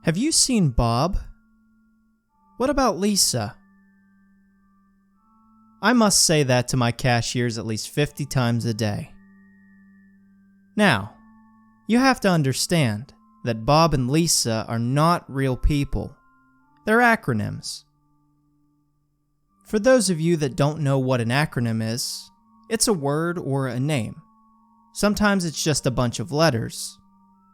Have you seen Bob? What about Lisa? I must say that to my cashiers at least 50 times a day. Now, you have to understand that Bob and Lisa are not real people. They're acronyms. For those of you that don't know what an acronym is, it's a word or a name. Sometimes it's just a bunch of letters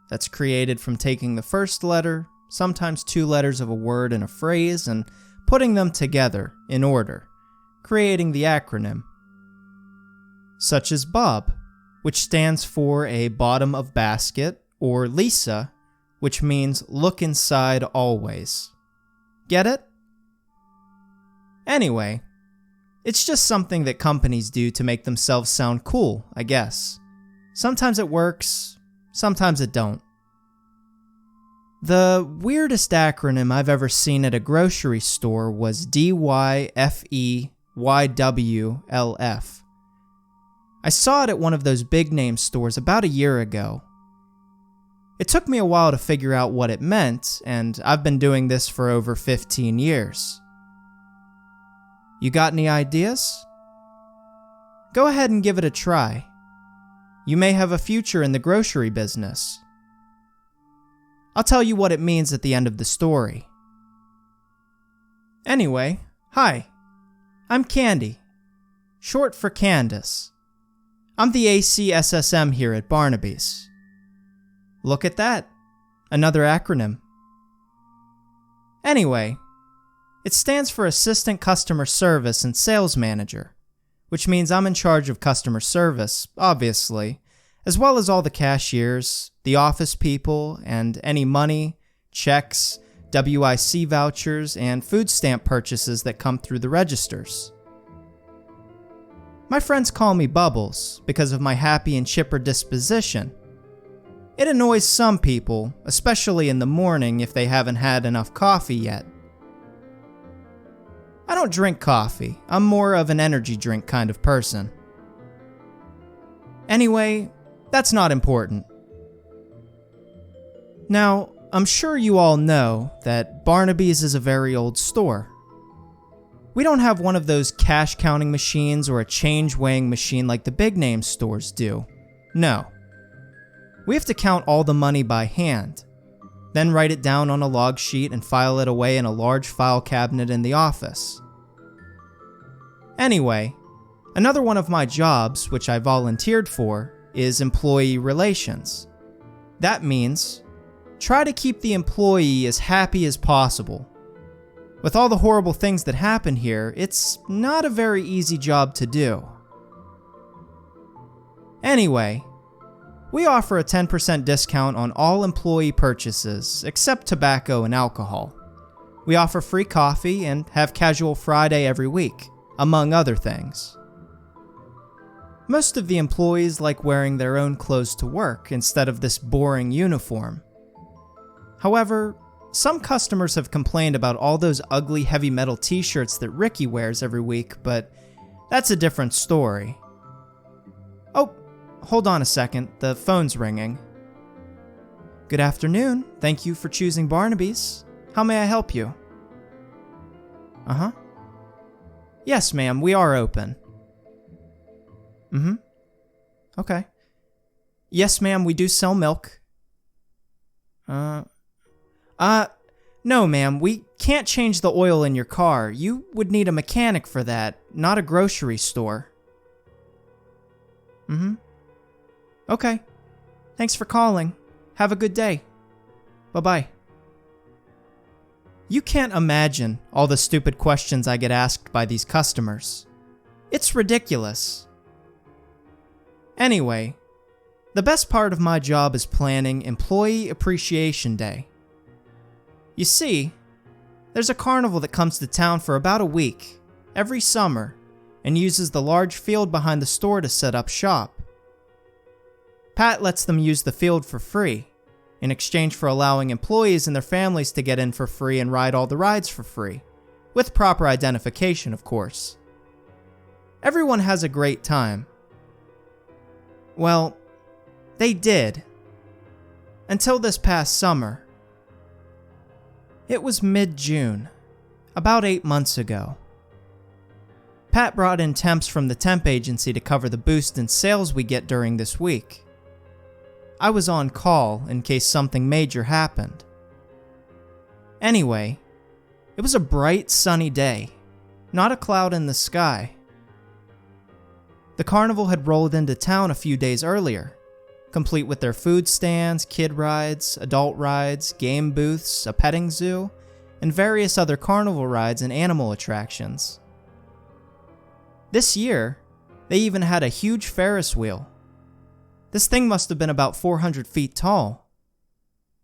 that's created from taking the first letter, sometimes two letters of a word in a phrase, and putting them together in order, creating the acronym. Such as Bob, which stands for a bottom of basket, or Lisa, which means look inside always. Get it? Anyway, it's just something that companies do to make themselves sound cool, I guess. Sometimes it works, sometimes it don't. The weirdest acronym I've ever seen at a grocery store was DYFEYWLF. I saw it at one of those big name stores about a year ago. It took me a while to figure out what it meant, and I've been doing this for over 15 years. You got any ideas? Go ahead and give it a try. You may have a future in the grocery business. I'll tell you what it means at the end of the story. Anyway, hi. I'm Candy, short for Candace. I'm the ACSSM here at Barnaby's. Look at that, another acronym. Anyway, it stands for Assistant Customer Service and Sales Manager, which means I'm in charge of customer service, obviously, as well as all the cashiers, the office people, and any money, checks, WIC vouchers, and food stamp purchases that come through the registers. My friends call me Bubbles because of my happy and chipper disposition. It annoys some people, especially in the morning if they haven't had enough coffee yet. I don't drink coffee. I'm more of an energy drink kind of person. Anyway, that's not important. Now, I'm sure you all know that Barnaby's is a very old store. We don't have one of those cash counting machines or a change weighing machine like the big name stores do. No. We have to count all the money by hand, then write it down on a log sheet and file it away in a large file cabinet in the office. Anyway, another one of my jobs, which I volunteered for, is employee relations. That means try to keep the employee as happy as possible. With all the horrible things that happen here, it's not a very easy job to do. Anyway, we offer a 10% discount on all employee purchases, except tobacco and alcohol. We offer free coffee and have Casual Friday every week, among other things. Most of the employees like wearing their own clothes to work instead of this boring uniform. However, some customers have complained about all those ugly heavy metal t-shirts that Ricky wears every week, but that's a different story. Oh, hold on a second, the phone's ringing. Good afternoon, thank you for choosing Barnaby's. How may I help you? Uh-huh. Yes, ma'am, we are open. Mm-hmm. Okay. Yes, ma'am, we do sell milk. No, ma'am, we can't change the oil in your car. You would need a mechanic for that, not a grocery store. Mm-hmm. Okay. Thanks for calling. Have a good day. Bye-bye. You can't imagine all the stupid questions I get asked by these customers. It's ridiculous. Anyway, the best part of my job is planning Employee Appreciation Day. You see, there's a carnival that comes to town for about a week, every summer, and uses the large field behind the store to set up shop. Pat lets them use the field for free, in exchange for allowing employees and their families to get in for free and ride all the rides for free, with proper identification, of course. Everyone has a great time. Well, they did. Until this past summer. It was mid-June, about 8 months ago. Pat brought in temps from the temp agency to cover the boost in sales we get during this week. I was on call in case something major happened. Anyway, it was a bright, sunny day, not a cloud in the sky. The carnival had rolled into town a few days earlier, complete with their food stands, kid rides, adult rides, game booths, a petting zoo, and various other carnival rides and animal attractions. This year, they even had a huge Ferris wheel. This thing must have been about 400 feet tall.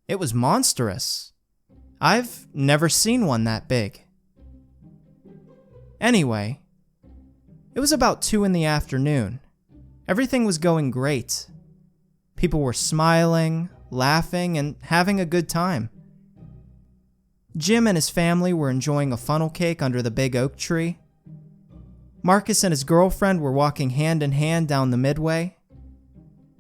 It was monstrous. I've never seen one that big. Anyway, it was about 2 in the afternoon. Everything was going great. People were smiling, laughing, and having a good time. Jim and his family were enjoying a funnel cake under the big oak tree. Marcus and his girlfriend were walking hand in hand down the midway.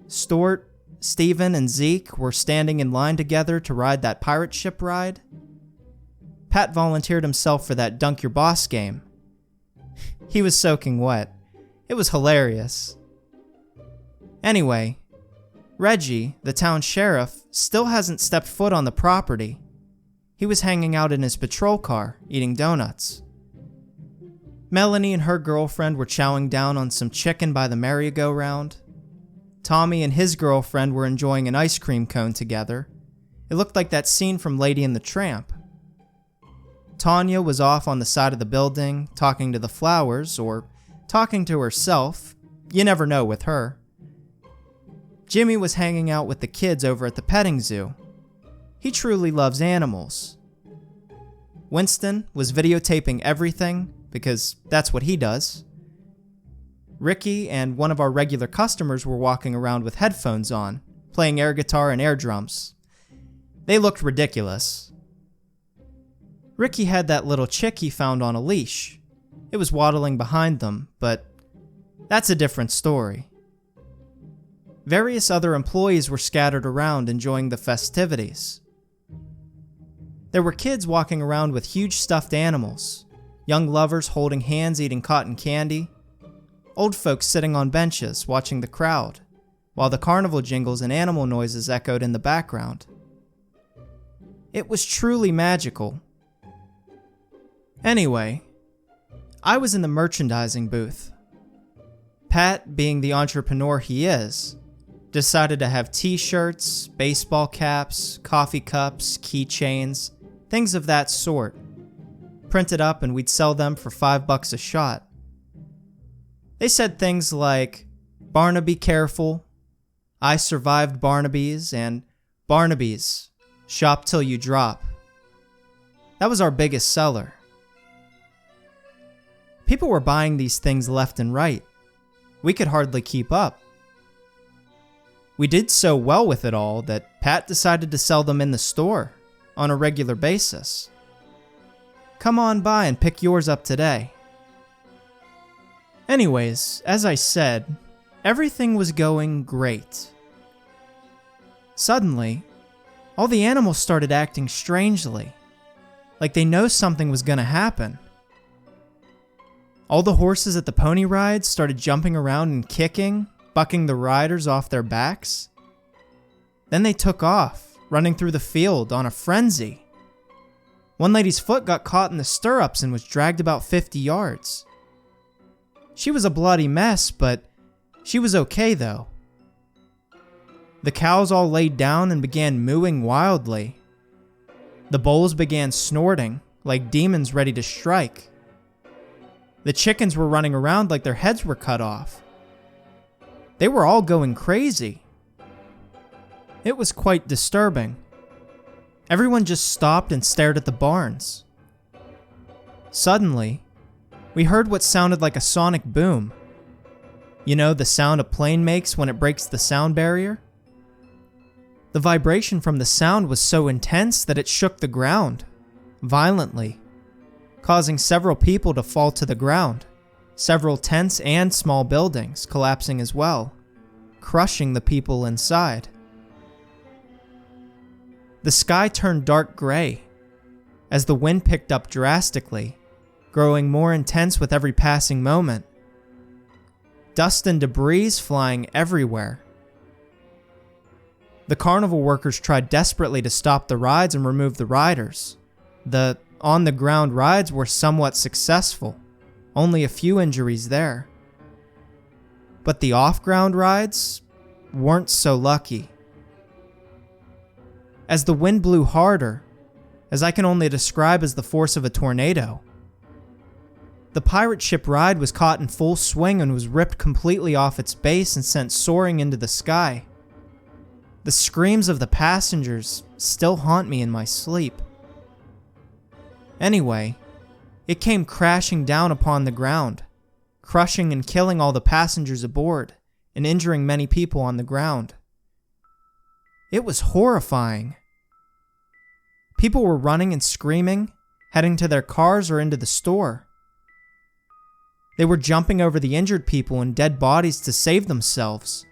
Stuart, Stephen, and Zeke were standing in line together to ride that pirate ship ride. Pat volunteered himself for that Dunk Your Boss game. He was soaking wet. It was hilarious. Anyway, Reggie, the town sheriff, still hasn't stepped foot on the property. He was hanging out in his patrol car, eating donuts. Melanie and her girlfriend were chowing down on some chicken by the merry-go-round. Tommy and his girlfriend were enjoying an ice cream cone together. It looked like that scene from Lady and the Tramp. Tanya was off on the side of the building, talking to the flowers, or talking to herself. You never know with her. Jimmy was hanging out with the kids over at the petting zoo. He truly loves animals. Winston was videotaping everything, because that's what he does. Ricky and one of our regular customers were walking around with headphones on, playing air guitar and air drums. They looked ridiculous. Ricky had that little chick he found on a leash. It was waddling behind them, but that's a different story. Various other employees were scattered around enjoying the festivities. There were kids walking around with huge stuffed animals, young lovers holding hands eating cotton candy, old folks sitting on benches watching the crowd, while the carnival jingles and animal noises echoed in the background. It was truly magical. Anyway, I was in the merchandising booth. Pat, being the entrepreneur he is, decided to have t-shirts, baseball caps, coffee cups, keychains, things of that sort, printed up, and we'd sell them for $5 a shot. They said things like, "Barnaby careful," "I survived Barnaby's," and "Barnaby's, shop till you drop." That was our biggest seller. People were buying these things left and right. We could hardly keep up. We did so well with it all that Pat decided to sell them in the store on a regular basis. Come on by and pick yours up today. Anyways, as I said, everything was going great. Suddenly, all the animals started acting strangely, like they know something was gonna happen. All the horses at the pony rides started jumping around and kicking, bucking the riders off their backs. Then they took off, running through the field on a frenzy. One lady's foot got caught in the stirrups and was dragged about 50 yards. She was a bloody mess, but she was okay though. The cows all laid down and began mooing wildly. The bulls began snorting, like demons ready to strike. The chickens were running around like their heads were cut off. They were all going crazy. It was quite disturbing. Everyone just stopped and stared at the barns. Suddenly, we heard what sounded like a sonic boom. You know, the sound a plane makes when it breaks the sound barrier? The vibration from the sound was so intense that it shook the ground, violently, causing several people to fall to the ground, several tents and small buildings collapsing as well, crushing the people inside. The sky turned dark gray. as the wind picked up drastically, growing more intense with every passing moment. Dust and debris flying everywhere. The carnival workers tried desperately to stop the rides and remove the riders. The on-the-ground rides were somewhat successful, only a few injuries there. But the off-ground rides weren't so lucky. As the wind blew harder, as I can only describe as the force of a tornado, the pirate ship ride was caught in full swing and was ripped completely off its base and sent soaring into the sky. The screams of the passengers still haunt me in my sleep. Anyway, it came crashing down upon the ground, crushing and killing all the passengers aboard and injuring many people on the ground. It was horrifying. People were running and screaming, heading to their cars or into the store. They were jumping over the injured people and dead bodies to save themselves.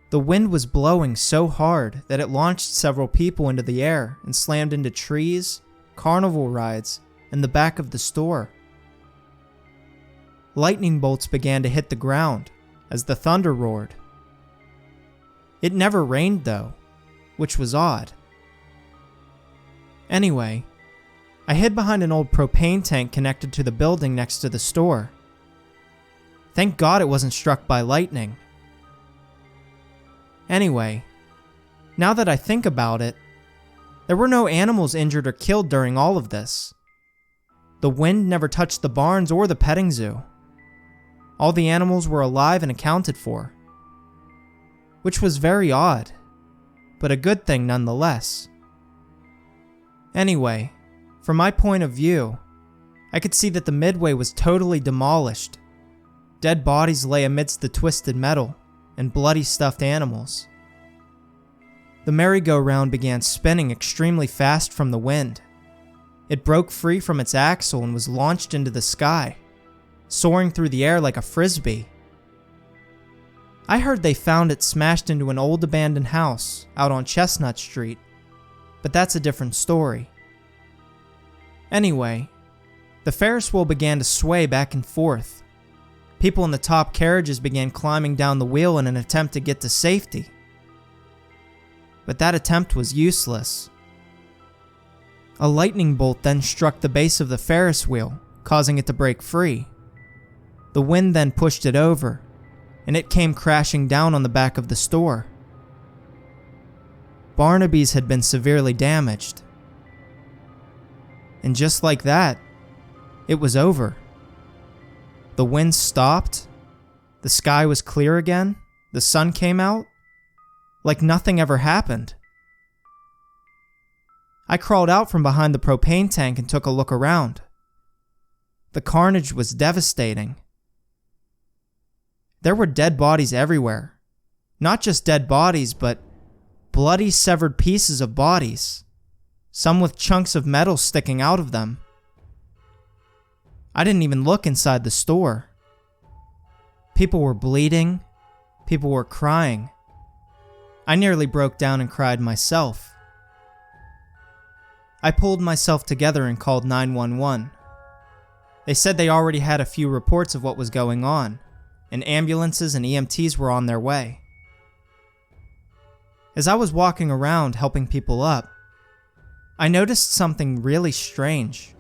The wind was blowing so hard that it launched several people into the air and slammed into trees, carnival rides, and the back of the store. Lightning bolts began to hit the ground as the thunder roared. It never rained though, which was odd. Anyway, I hid behind an old propane tank connected to the building next to the store. Thank God it wasn't struck by lightning. Anyway, now that I think about it, there were no animals injured or killed during all of this. The wind never touched the barns or the petting zoo. All the animals were alive and accounted for, which was very odd, but a good thing nonetheless. Anyway, from my point of view, I could see that the midway was totally demolished. Dead bodies lay amidst the twisted metal and bloody stuffed animals. The merry-go-round began spinning extremely fast from the wind. It broke free from its axle and was launched into the sky, soaring through the air like a frisbee. I heard they found it smashed into an old abandoned house out on Chestnut Street, but that's a different story. Anyway, the Ferris wheel began to sway back and forth. People in the top carriages began climbing down the wheel in an attempt to get to safety. But that attempt was useless. A lightning bolt then struck the base of the Ferris wheel, causing it to break free. The wind then pushed it over, and it came crashing down on the back of the store. Barnaby's had been severely damaged. And just like that, it was over. The wind stopped, the sky was clear again, the sun came out, like nothing ever happened. I crawled out from behind the propane tank and took a look around. The carnage was devastating. There were dead bodies everywhere. Not just dead bodies, but bloody severed pieces of bodies, some with chunks of metal sticking out of them. I didn't even look inside the store. People were bleeding. People were crying. I nearly broke down and cried myself. I pulled myself together and called 911. They said they already had a few reports of what was going on, and ambulances and EMTs were on their way. As I was walking around helping people up, I noticed something really strange.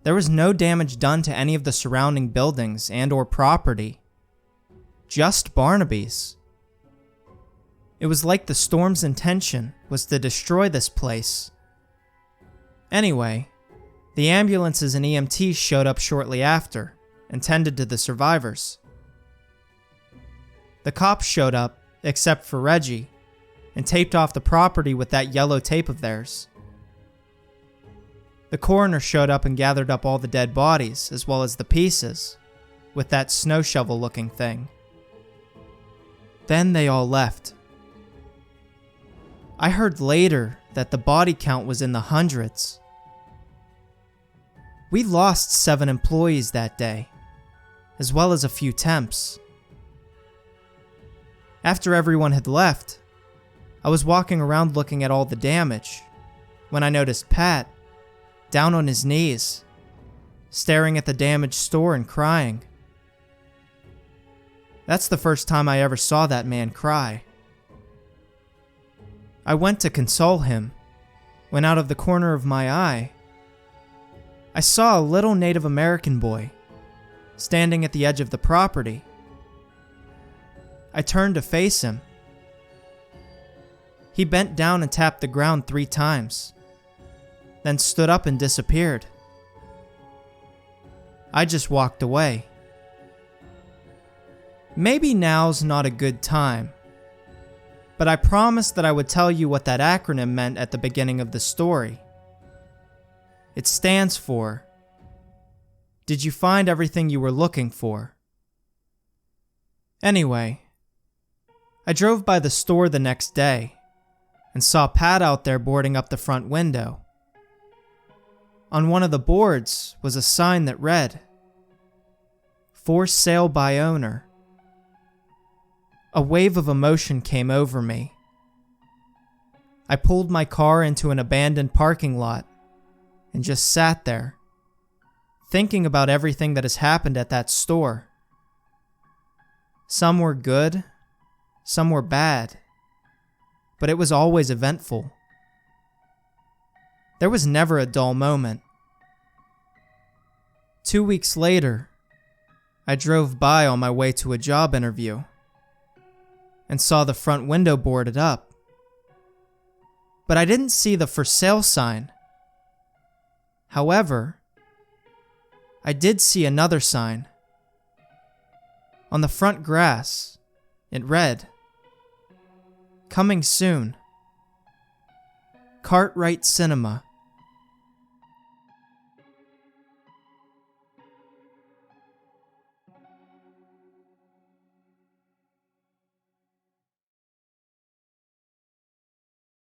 There was no damage done to any of the surrounding buildings and/or property, just Barnaby's. It was like the storm's intention was to destroy this place. Anyway, the ambulances and EMTs showed up shortly after and tended to the survivors. The cops showed up, except for Reggie, and taped off the property with that yellow tape of theirs. The coroner showed up and gathered up all the dead bodies, as well as the pieces, with that snow shovel-looking thing. Then they all left. I heard later that the body count was in the hundreds. We lost 7 employees that day, as well as a few temps. After everyone had left, I was walking around looking at all the damage, when I noticed Pat, down on his knees, staring at the damaged store and crying. That's the first time I ever saw that man cry. I went to console him, when out of the corner of my eye, I saw a little Native American boy standing at the edge of the property. I turned to face him. He bent down and tapped the ground 3 times, then stood up and disappeared. I just walked away. Maybe now's not a good time, but I promised that I would tell you what that acronym meant at the beginning of the story. It stands for, did you find everything you were looking for? Anyway, I drove by the store the next day and saw Pat out there boarding up the front window. On one of the boards was a sign that read, "For sale by owner." A wave of emotion came over me. I pulled my car into an abandoned parking lot and just sat there, thinking about everything that has happened at that store. Some were good, some were bad, but it was always eventful. There was never a dull moment. 2 weeks later, I drove by on my way to a job interview and saw the front window boarded up. But I didn't see the for sale sign. However, I did see another sign. On the front grass, it read, "Coming soon. Cartwright Cinema."